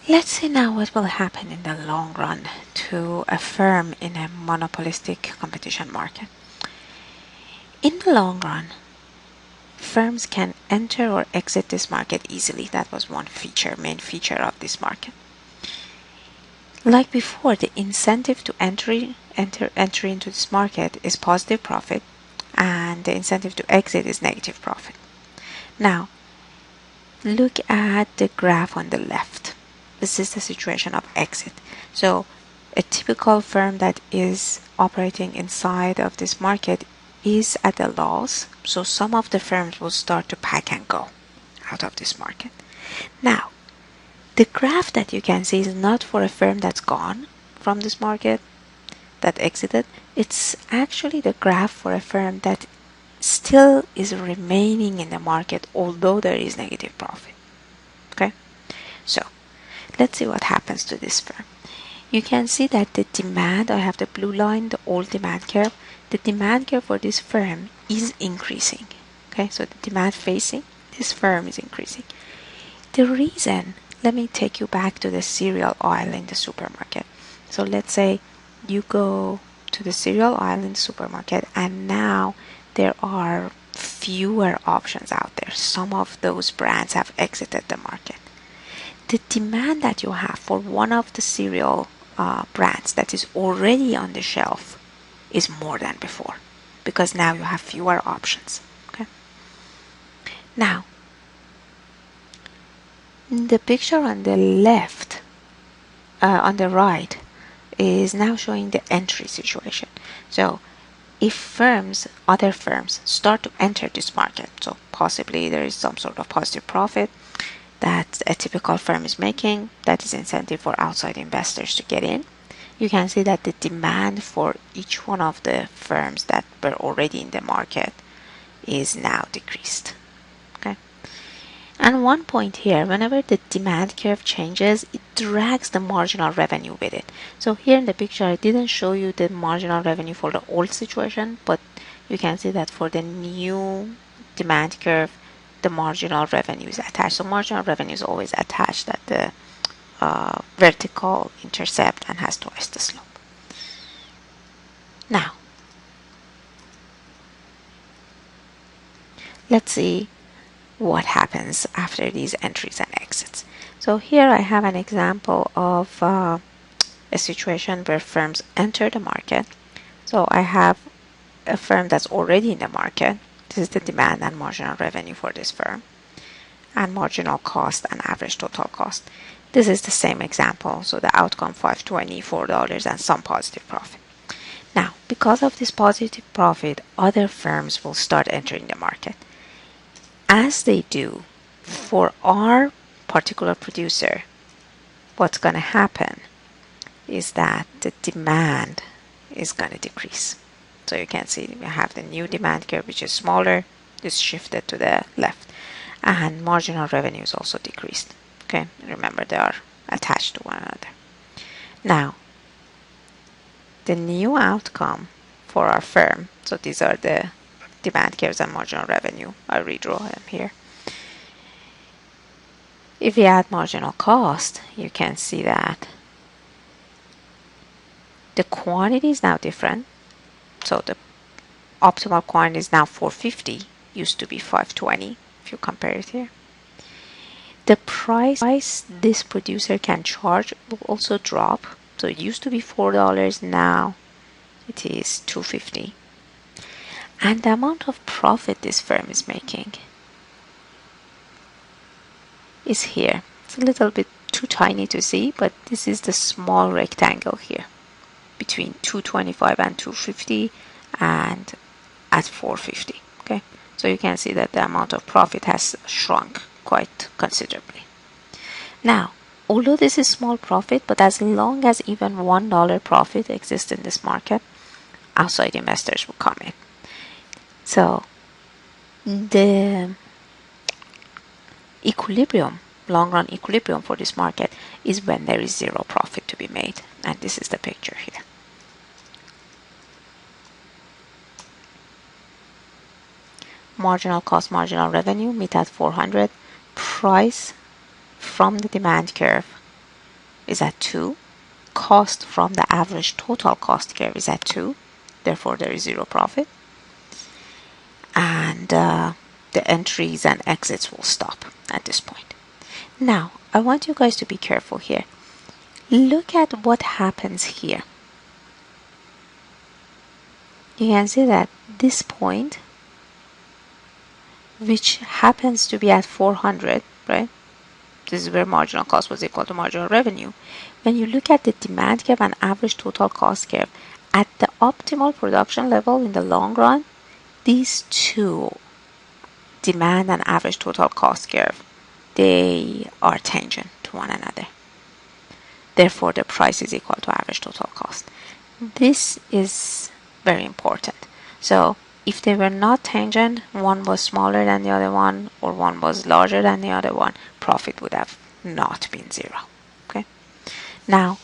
Let's see now what will happen in the long run to a firm in a monopolistic competition market. In the long run, firms can enter or exit this market easily. That was one main feature of this market. Like before, the incentive to enter into this market is positive profit, and the incentive to exit is negative profit. Now, look at the graph on the left. This is the situation of exit. So, a typical firm that is operating inside of this market is at a loss. So, some of the firms will start to pack and go out of this market. Now, the graph that you can see is not for a firm that's gone from this market, that exited. It's actually the graph for a firm that still is remaining in the market, although there is negative profit. Okay, so let's see what happens to this firm. You can see that the demand, I have the blue line, the old demand curve. The demand curve for this firm is increasing. Okay, so the demand facing this firm is increasing. The reason, let me take you back to the cereal aisle in the supermarket. So let's say you go to the cereal aisle in the supermarket, and now there are fewer options out there. Some of those brands have exited the market. The demand that you have for one of the cereal brands that is already on the shelf is more than before, because now you have fewer options. Okay. Now, the picture on the left, on the right, is now showing the entry situation. So if other firms start to enter this market, so possibly there is some sort of positive profit that a typical firm is making, that is incentive for outside investors to get in, you can see that the demand for each one of the firms that were already in the market is now decreased. Okay. And one point here, whenever the demand curve changes, it drags the marginal revenue with it. So here in the picture, I didn't show you the marginal revenue for the old situation, but you can see that for the new demand curve, the marginal revenue is attached. So marginal revenue is always attached at the vertical intercept and has twice the slope. Now, let's see what happens after these entries and exits. So here I have an example of a situation where firms enter the market. So I have a firm that's already in the market. This is the demand and marginal revenue for this firm, and marginal cost and average total cost. This is the same example. So the outcome $5.20, $4, and some positive profit. Now, because of this positive profit, other firms will start entering the market. As they do, for our particular producer, what's going to happen is that the demand is going to decrease. So you can see we have the new demand curve, which is smaller, is shifted to the left, and marginal revenue is also decreased. Okay, remember they are attached to one another. Now, the new outcome for our firm, so these are the demand curves and marginal revenue. I redraw them here. If we add marginal cost, you can see that the quantity is now different. So the optimal quantity is now 450, used to be 520 if you compare it here. The price this producer can charge will also drop. So it used to be $4, now it is $2.50. And the amount of profit this firm is making is here. It's a little bit too tiny to see, but this is the small rectangle here between 225 and 250 and at 450. Okay, so you can see that the amount of profit has shrunk quite considerably. Now, although this is small profit, but as long as even $1 profit exists in this market, outside investors will come in. So the equilibrium, long run equilibrium for this market is when there is zero profit to be made. And this is the picture here. Marginal cost, marginal revenue meet at 400. Price from the demand curve is at 2. Cost from the average total cost curve is at 2. Therefore, there is zero profit. And the entries and exits will stop at this point. Now, I want you guys to be careful here. Look at what happens here. You can see that this point, which happens to be at 400, right? This is where marginal cost was equal to marginal revenue. When you look at the demand curve and average total cost curve, at the optimal production level in the long run, these two, demand and average total cost curve, they are tangent to one another. Therefore, the price is equal to average total cost. This is very important. So if they were not tangent, one was smaller than the other one or one was larger than the other one, profit would have not been zero. Okay. Now,